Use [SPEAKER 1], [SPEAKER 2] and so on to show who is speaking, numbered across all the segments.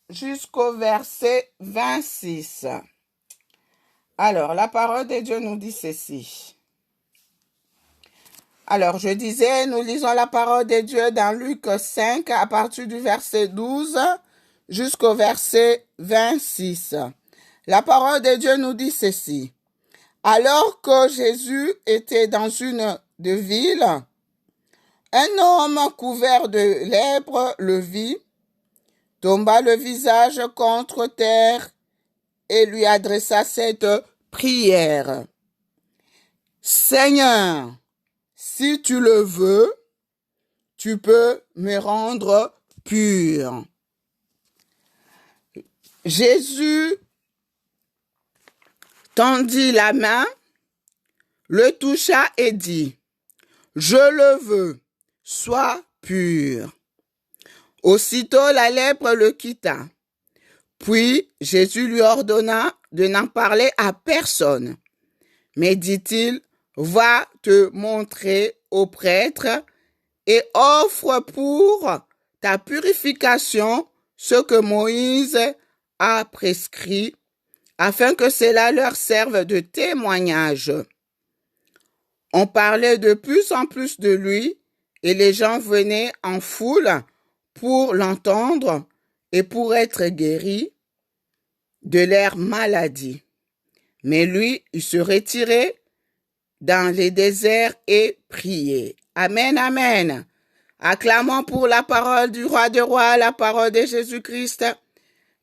[SPEAKER 1] jusqu'au verset 26. Alors, la parole de Dieu nous dit ceci. Alors, je disais, nous lisons la parole de Dieu dans Luc 5 à partir du verset 12 jusqu'au verset 26. La parole de Dieu nous dit ceci. Alors que Jésus était dans une de ville, un homme couvert de lèpre le vit, tomba le visage contre terre et lui adressa cette prière. Seigneur, si tu le veux, tu peux me rendre pur. Jésus tendit la main, le toucha et dit, « Je le veux, sois pur. » Aussitôt la lèpre le quitta. Puis Jésus lui ordonna de n'en parler à personne. Mais dit-il, va te montrer au prêtre et offre pour ta purification ce que Moïse a prescrit, afin que cela leur serve de témoignage. On parlait de plus en plus de lui, et les gens venaient en foule pour l'entendre et pour être guéris de leur maladie. Mais lui, il se retirait dans les déserts et priait. Amen, amen. Acclamons pour la parole du roi des rois, la parole de Jésus-Christ.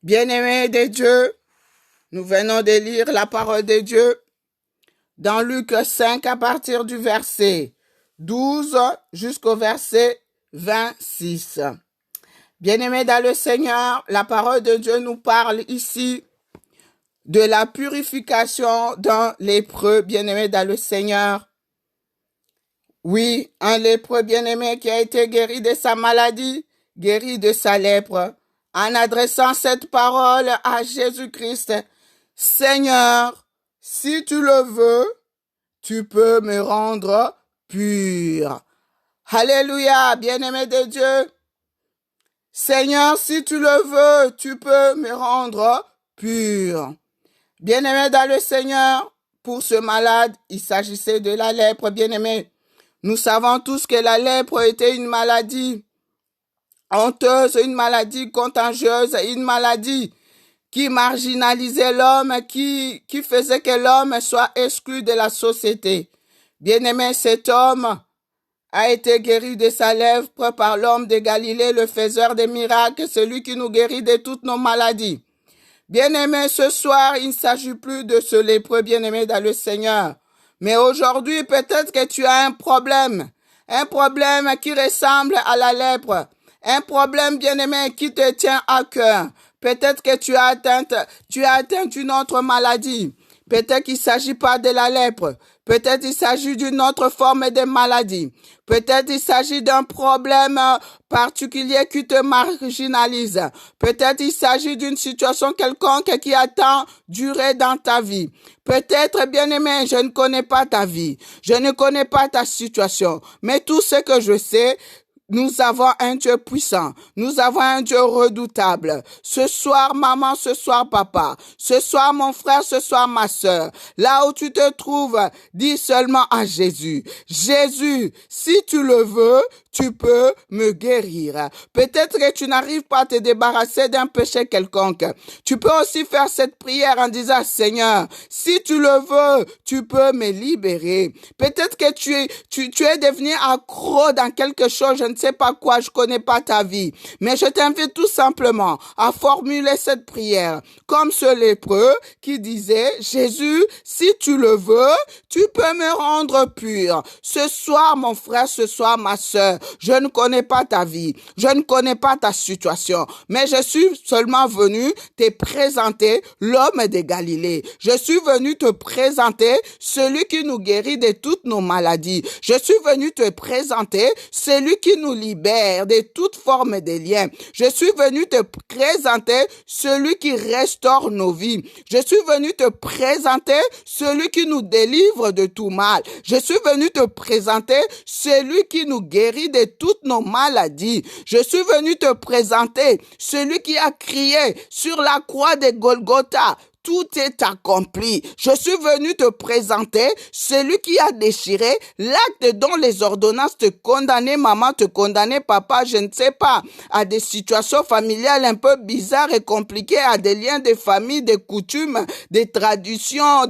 [SPEAKER 1] Bien-aimés de Dieu, nous venons de lire la parole de Dieu dans Luc 5 à partir du verset 12 jusqu'au verset 26. Bien-aimés dans le Seigneur, la parole de Dieu nous parle ici de la purification d'un lépreux bien-aimé dans le Seigneur. Oui, un lépreux bien-aimé qui a été guéri de sa maladie, guéri de sa lèpre, en adressant cette parole à Jésus-Christ. Seigneur, si tu le veux, tu peux me rendre pur. Alléluia, bien-aimé de Dieu. Seigneur, si tu le veux, tu peux me rendre pur. Bien-aimé dans le Seigneur, pour ce malade, il s'agissait de la lèpre, bien-aimé. Nous savons tous que la lèpre était une maladie honteuse, une maladie contagieuse, une maladie qui marginalisait l'homme, qui faisait que l'homme soit exclu de la société. Bien-aimé, cet homme a été guéri de sa lèpre par l'homme de Galilée, le faiseur des miracles, celui qui nous guérit de toutes nos maladies. Bien-aimé, ce soir, il ne s'agit plus de ce lépreux bien-aimé dans le Seigneur. Mais aujourd'hui, peut-être que tu as un problème qui ressemble à la lèpre, un problème bien-aimé qui te tient à cœur. Peut-être que tu as atteint une autre maladie. Peut-être qu'il ne s'agit pas de la lèpre. Peut-être qu'il s'agit d'une autre forme de maladie. Peut-être qu'il s'agit d'un problème particulier qui te marginalise. Peut-être qu'il s'agit d'une situation quelconque qui a tant duré dans ta vie. Peut-être, bien-aimé, je ne connais pas ta vie. Je ne connais pas ta situation. Mais tout ce que je sais, nous avons un Dieu puissant. Nous avons un Dieu redoutable. Ce soir, maman, ce soir, papa. Ce soir, mon frère, ce soir, ma sœur. Là où tu te trouves, dis seulement à Jésus. Jésus, si tu le veux, tu peux me guérir. Peut-être que tu n'arrives pas à te débarrasser d'un péché quelconque. Tu peux aussi faire cette prière en disant, Seigneur, si tu le veux, tu peux me libérer. Peut-être que tu es devenu accro dans quelque chose, je ne sais pas quoi, je connais pas ta vie. Mais je t'invite tout simplement à formuler cette prière comme ce lépreux qui disait, Jésus, si tu le veux, tu peux me rendre pur. Ce soir, mon frère, ce soir, ma sœur, je ne connais pas ta vie, je ne connais pas ta situation, mais je suis seulement venu te présenter l'homme de Galilée. Je suis venu te présenter celui qui nous guérit de toutes nos maladies. Je suis venu te présenter celui qui nous libère de toute forme de liens. Je suis venu te présenter celui qui restaure nos vies. Je suis venu te présenter celui qui nous délivre de tout mal. Je suis venu te présenter celui qui nous guérit de toutes nos maladies. Je suis venu te présenter celui qui a crié sur la croix de Golgotha. Tout est accompli. Je suis venu te présenter celui qui a déchiré l'acte dont les ordonnances te condamnaient, maman, te condamnaient, papa, je ne sais pas, à des situations familiales un peu bizarres et compliquées, à des liens de famille, des coutumes, des traditions,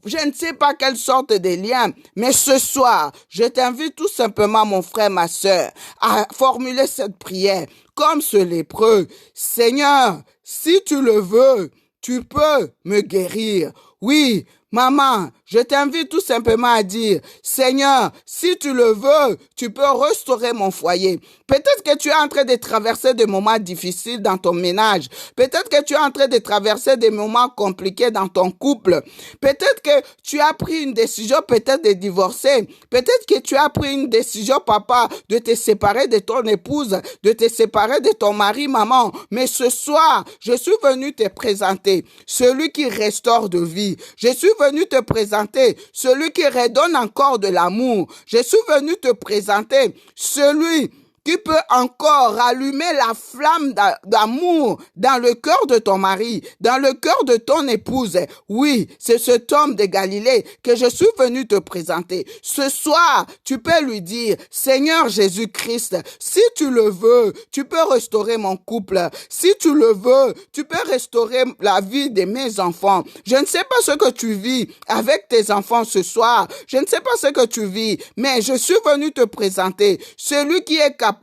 [SPEAKER 1] je ne sais pas quelle sorte de liens. Mais ce soir, je t'invite tout simplement, mon frère, ma sœur, à formuler cette prière comme ce lépreux. Seigneur, si tu le veux, tu peux me guérir. Oui, maman, je t'invite tout simplement à dire, Seigneur, si tu le veux, tu peux restaurer mon foyer. Peut-être que tu es en train de traverser des moments difficiles dans ton ménage. Peut-être que tu es en train de traverser des moments compliqués dans ton couple. Peut-être que tu as pris une décision peut-être de divorcer. Peut-être que tu as pris une décision, papa, de te séparer de ton épouse, de te séparer de ton mari, maman. Mais ce soir, je suis venu te présenter celui qui restaure de vie. Je suis venu te présenter celui qui redonne encore de l'amour. Je suis venu te présenter celui qui peut encore allumer la flamme d'amour dans le cœur de ton mari, dans le cœur de ton épouse. Oui, c'est cet homme de Galilée que je suis venu te présenter. Ce soir, tu peux lui dire, Seigneur Jésus-Christ, si tu le veux, tu peux restaurer mon couple. Si tu le veux, tu peux restaurer la vie de mes enfants. Je ne sais pas ce que tu vis avec tes enfants ce soir. Je ne sais pas ce que tu vis, mais je suis venu te présenter celui qui est capable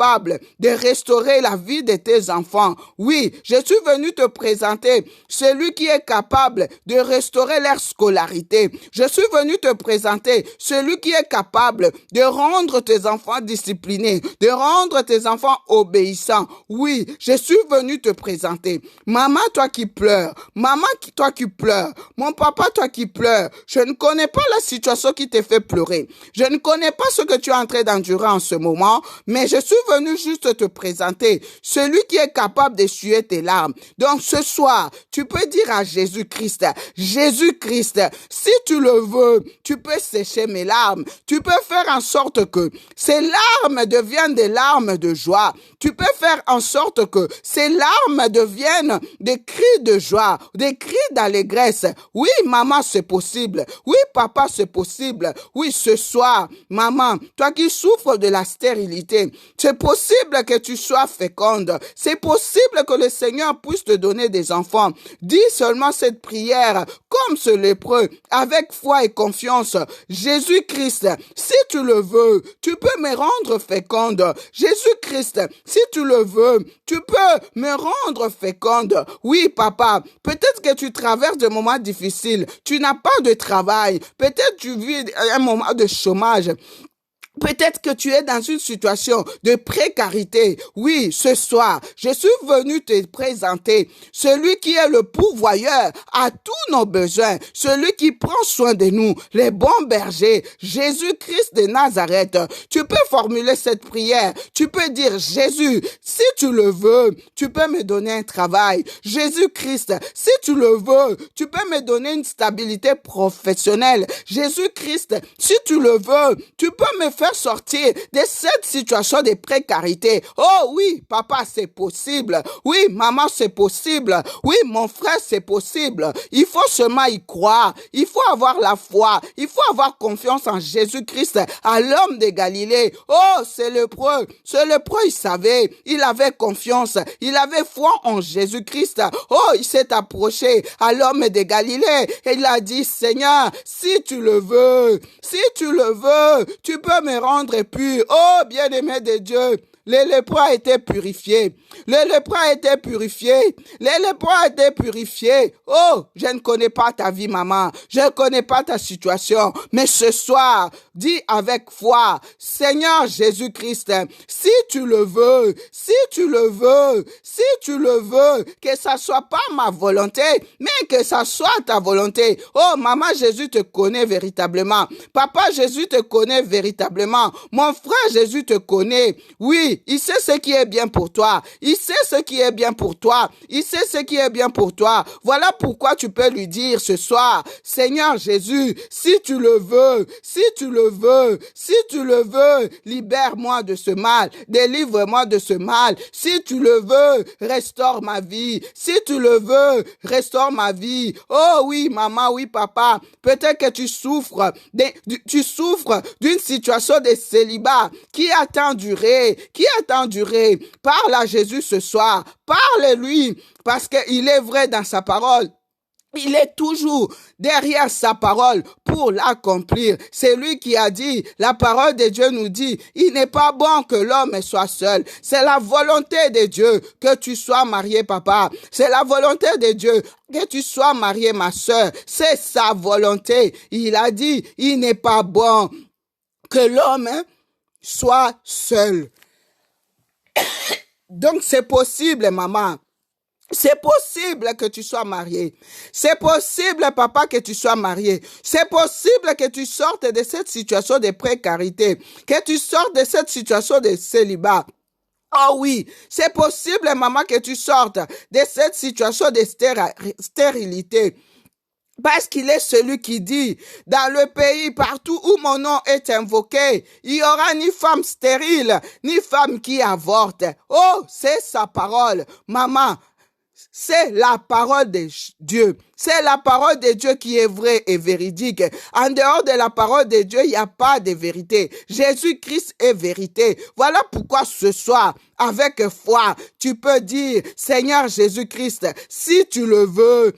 [SPEAKER 1] de restaurer la vie de tes enfants. Oui, je suis venu te présenter celui qui est capable de restaurer leur scolarité. Je suis venu te présenter celui qui est capable de rendre tes enfants disciplinés, de rendre tes enfants obéissants. Oui, je suis venu te présenter. Maman, toi qui pleures. Maman, toi qui pleures. Mon papa, toi qui pleures. Je ne connais pas la situation qui te fait pleurer. Je ne connais pas ce que tu es en train d'endurer en ce moment, mais je suis venu juste te présenter celui qui est capable d'essuyer tes larmes. Donc ce soir, tu peux dire à Jésus-Christ, Jésus-Christ, si tu le veux, tu peux sécher mes larmes. Tu peux faire en sorte que ces larmes deviennent des larmes de joie. Tu peux faire en sorte que ces larmes deviennent des cris de joie, des cris d'allégresse. Oui, maman, c'est possible. Oui, papa, c'est possible. Oui, ce soir, maman, toi qui souffres de la stérilité, c'est possible que tu sois féconde. C'est possible que le Seigneur puisse te donner des enfants. Dis seulement cette prière comme ce lépreux, avec foi et confiance. Jésus-Christ, si tu le veux, tu peux me rendre féconde. Jésus-Christ, si tu le veux, tu peux me rendre féconde. Oui, papa, peut-être que tu traverses des moments difficiles. Tu n'as pas de travail. Peut-être tu vis un moment de chômage. Peut-être que tu es dans une situation de précarité. Oui, ce soir, je suis venu te présenter celui qui est le pourvoyeur à tous nos besoins, celui qui prend soin de nous, les bons bergers, Jésus-Christ de Nazareth. Tu peux formuler cette prière. Tu peux dire, Jésus, si tu le veux, tu peux me donner un travail. Jésus-Christ, si tu le veux, tu peux me donner une stabilité professionnelle. Jésus-Christ, si tu le veux, tu peux me faire sortir de cette situation de précarité. Oh oui, papa, c'est possible. Oui, maman, c'est possible. Oui, mon frère, c'est possible. Il faut seulement y croire. Il faut avoir la foi. Il faut avoir confiance en Jésus-Christ, à l'homme de Galilée. Oh, c'est lépreux. Ce lépreux, il savait. Il avait confiance. Il avait foi en Jésus-Christ. Oh, il s'est approché à l'homme de Galilée et il a dit, Seigneur, si tu le veux, tu peux me rendre pur. Oh, bien-aimé de Dieu, les lépreux a été purifiés. Les lépreux a été purifiés. Les lépreux a été purifiés. Oh, je ne connais pas ta vie, maman. Je ne connais pas ta situation. Mais ce soir, dis avec foi, Seigneur Jésus-Christ, si tu le veux, que ça soit pas ma volonté, mais que ça soit ta volonté. Oh, maman Jésus te connaît véritablement. Papa Jésus te connaît véritablement. Mon frère Jésus te connaît. Oui, Oui, il sait ce qui est bien pour toi. Il sait ce qui est bien pour toi. Il sait ce qui est bien pour toi. Voilà pourquoi tu peux lui dire ce soir, Seigneur Jésus, si tu le veux, si tu le veux, si tu le veux, libère-moi de ce mal, délivre-moi de ce mal. Si tu le veux, restaure ma vie. Si tu le veux, restaure ma vie. Oh oui, maman, oui, papa, peut-être que tu souffres d'une situation de célibat qui a tant duré, Parle à Jésus ce soir, parle-lui, parce qu'il est vrai dans sa parole. Il est toujours derrière sa parole pour l'accomplir. C'est lui qui a dit, la parole de Dieu nous dit, il n'est pas bon que l'homme soit seul. C'est la volonté de Dieu que tu sois marié, papa. C'est la volonté de Dieu que tu sois marié, ma sœur. C'est sa volonté. Il a dit, il n'est pas bon que l'homme soit seul. Donc c'est possible, maman. C'est possible que tu sois marié. C'est possible, papa, que tu sois marié. C'est possible que tu sortes de cette situation de précarité, que tu sortes de cette situation de célibat. Oh oui, c'est possible, maman, que tu sortes de cette situation de stérilité. Parce qu'il est celui qui dit, dans le pays, partout où mon nom est invoqué, il y aura ni femme stérile, ni femme qui avorte. Oh, c'est sa parole. Maman, c'est la parole de Dieu. C'est la parole de Dieu qui est vraie et véridique. En dehors de la parole de Dieu, il n'y a pas de vérité. Jésus-Christ est vérité. Voilà pourquoi ce soir, avec foi, tu peux dire, Seigneur Jésus-Christ, si tu le veux,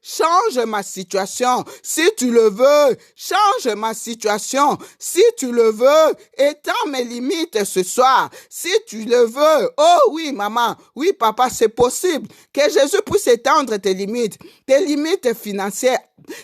[SPEAKER 1] change ma situation. Si tu le veux, change ma situation. Si tu le veux, étends mes limites ce soir. Si tu le veux, oh oui, maman, oui, papa, c'est possible que Jésus puisse étendre tes limites financières,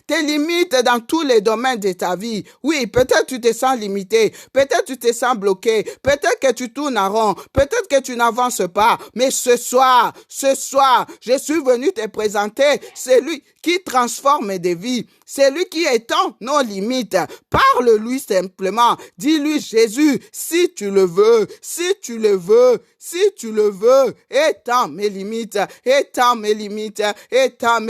[SPEAKER 1] tes limites dans tous les domaines de ta vie. Oui, peut-être tu te sens limité, peut-être tu te sens bloqué, peut-être que tu tournes en rond, peut-être que tu n'avances pas, mais ce soir, je suis venu te présenter celui qui transforme des vies, celui qui étend nos limites. Parle-lui simplement, dis-lui Jésus, si tu le veux, étends mes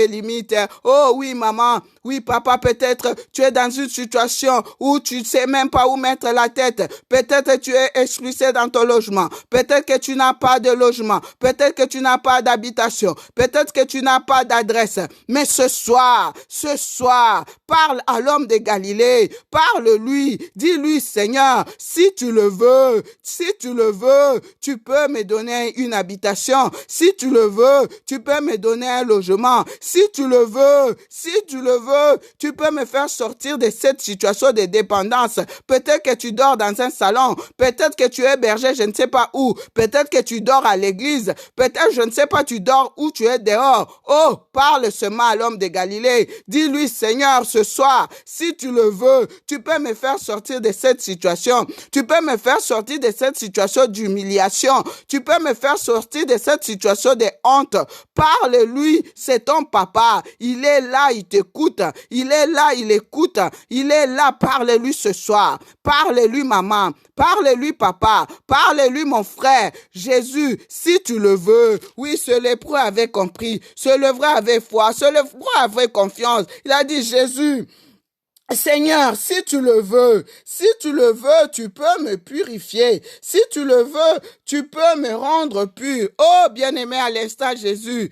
[SPEAKER 1] limites. Oh oui, maman, oui, papa, peut-être tu es dans une situation où tu ne sais même pas où mettre la tête. Peut-être tu es expulsé dans ton logement. Peut-être que tu n'as pas de logement. Peut-être que tu n'as pas d'habitation. Peut-être que tu n'as pas d'adresse. Mais ce soir, parle à l'homme de Galilée. Parle-lui. Dis-lui, Seigneur, si tu le veux, tu peux me donner une habitation. Si tu le veux, tu peux me donner un logement. Si tu le veux, tu peux me faire sortir de cette situation de dépendance. Peut-être que tu dors dans un salon. Peut-être que tu es berger, je ne sais pas où. Peut-être que tu dors à l'église. Peut-être, je ne sais pas, tu dors où tu es dehors. Oh, parle seulement à l'homme de Galilée. Dis-lui, Seigneur, ce soir, si tu le veux, tu peux me faire sortir de cette situation. Tu peux me faire sortir de cette situation d'humiliation. Tu peux me faire sortir de cette situation de honte. Parle-lui, c'est ton papa. Il est là, il t'écoute. Il est là, il écoute. Il est là, parle-lui ce soir. Parle-lui, maman. Parle-lui, papa. Parle-lui, mon frère. Jésus, si tu le veux. Oui, ce lépreux avait compris. Ce lépreux avait foi. Ce lépreux avait confiance. Il a dit, Jésus, Seigneur, si tu le veux, tu peux me purifier. Si tu le veux, tu peux me rendre pur. Oh, bien-aimé, à l'instant, Jésus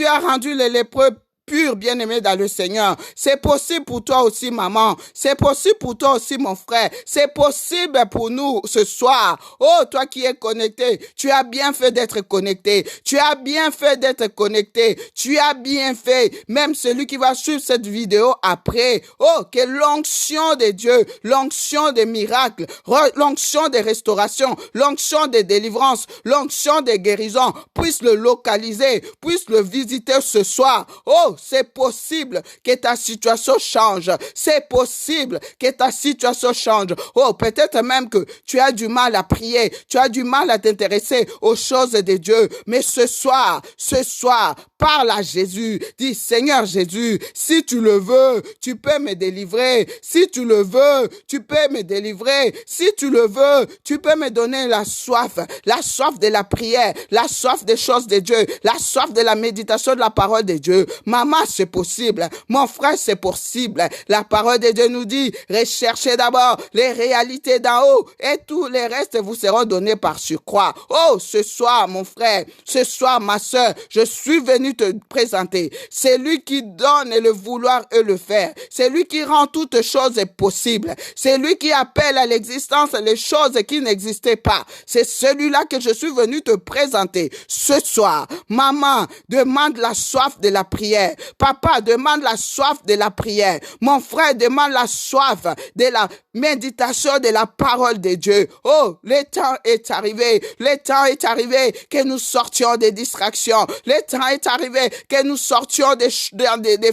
[SPEAKER 1] a rendu le lépreux pur, bien-aimé dans le Seigneur. C'est possible pour toi aussi, maman. C'est possible pour toi aussi, mon frère. C'est possible pour nous ce soir. Oh, toi qui es connecté, tu as bien fait d'être connecté. Tu as bien fait. Même celui qui va suivre cette vidéo après. Oh, que l'onction de Dieu, l'onction des miracles, l'onction des restaurations, l'onction des délivrances, l'onction des guérisons puisse le localiser, puisse le visiter ce soir. Oh, Oh, c'est possible que ta situation change. C'est possible que ta situation change. Oh, peut-être même que tu as du mal à prier. Tu as du mal à t'intéresser aux choses de Dieu. Mais ce soir, parle à Jésus. Dis, Seigneur Jésus, si tu le veux, tu peux me délivrer. Si tu le veux, tu peux me délivrer. Si tu le veux, tu peux me donner la soif de la prière, la soif des choses de Dieu, la soif de la méditation de la parole de Dieu. Maman, c'est possible. Mon frère, c'est possible. La parole de Dieu nous dit, recherchez d'abord les réalités d'en haut et tous les restes vous seront donnés par surcroît. Oh, ce soir, mon frère, ce soir, ma sœur, je suis venu te présenter. C'est lui qui donne le vouloir et le faire. C'est lui qui rend toutes choses possibles. C'est lui qui appelle à l'existence les choses qui n'existaient pas. C'est celui-là que je suis venu te présenter. Ce soir, maman, demande la soif de la prière. Papa, demande la soif de la prière. Mon frère, demande la soif de la méditation de la parole de Dieu. Oh, le temps est arrivé. Le temps est arrivé que nous sortions des distractions. Le temps est arrivé que nous sortions des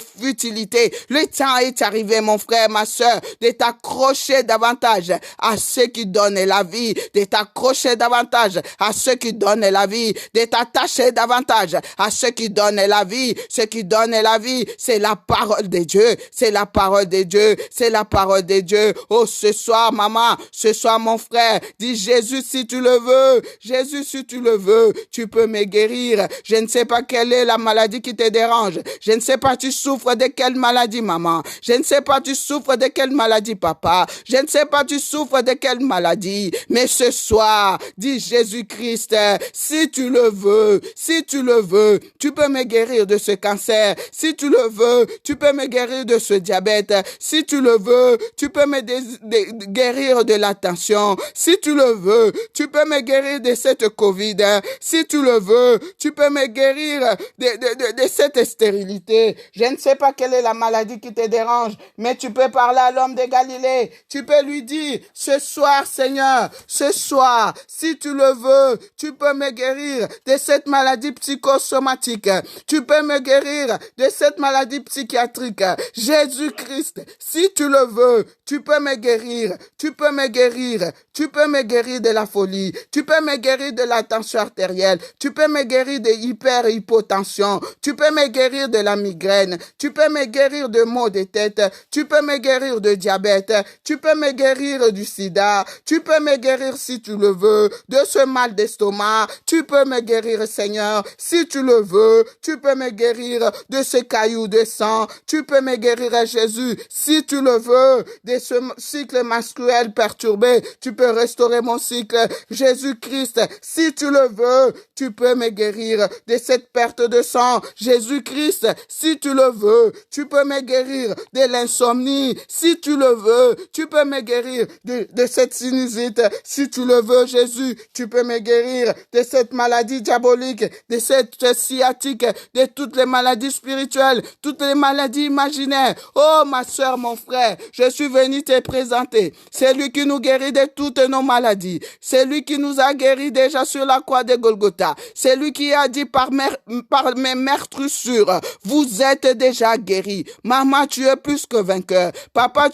[SPEAKER 1] futilités. Le temps est arrivé, mon frère, ma sœur, de t'accrocher davantage à ceux qui donnent la vie, de t'accrocher davantage à ceux qui donnent la vie, de t'attacher davantage à ceux qui donnent la vie. Ceux qui donnent la vie, c'est la parole de Dieu, c'est la parole de Dieu, c'est la parole de Dieu. Oh, ce soir, maman, ce soir, mon frère, dis Jésus, si tu le veux, Jésus, si tu le veux, tu peux me guérir. Je ne sais pas quelle est la maladie qui te dérange. Je ne sais pas, tu souffres de quelle maladie, maman. Je ne sais pas, tu souffres de quelle maladie, papa. Je ne sais pas, tu souffres de quelle maladie. Mais ce soir, dis Jésus-Christ, si tu le veux, si tu le veux, tu peux me guérir de ce cancer. Si tu le veux, tu peux me guérir de ce diabète. Si tu le veux, tu peux me guérir de la tension. Si tu le veux, tu peux me guérir de cette Covid. Si tu le veux, tu peux me guérir de cette stérilité. Je ne sais pas quelle est la maladie qui te dérange, mais tu peux parler à l'homme de Galilée. Tu peux lui dire, ce soir, Seigneur, ce soir, si tu le veux, tu peux me guérir de cette maladie psychosomatique. Tu peux me guérir de cette maladie psychiatrique. Jésus-Christ, si tu le veux, tu peux me guérir. Tu peux me guérir. Tu peux me guérir de la folie. Tu peux me guérir de la tension artérielle. Tu peux me guérir de hyperhypotension. Tu peux me guérir de la migraine. Tu peux me guérir de maux de tête. Tu peux me guérir de diabète. Tu peux me guérir du sida. Tu peux me guérir, si tu le veux, de ce mal d'estomac. Tu peux me guérir, Seigneur, si tu le veux. Tu peux me guérir de ce caillou de sang. Tu peux me guérir, Jésus, si tu le veux, de ce cycle menstruel perturbé. Tu peux restaurer mon cycle. Jésus-Christ, si tu le veux, tu peux me guérir de cette perte de sang. Jésus-Christ, si tu le veux, tu peux me guérir de l'insomnie. Si tu le veux, tu peux me guérir de cette sinusite. Si tu le veux, Jésus, tu peux me guérir de cette maladie diabolique, de cette sciatique, de toutes les maladies spirituelles, toutes les maladies imaginaires. Oh, ma soeur, mon frère, je suis venu te présenter. C'est lui qui nous guérit de toutes nos maladies. C'est lui qui nous a guéris déjà sur la croix de Golgotha. C'est lui qui a dit par mes meurtrissures, vous êtes déjà guéris. Maman, tu es plus que vainqueur. Papa, tu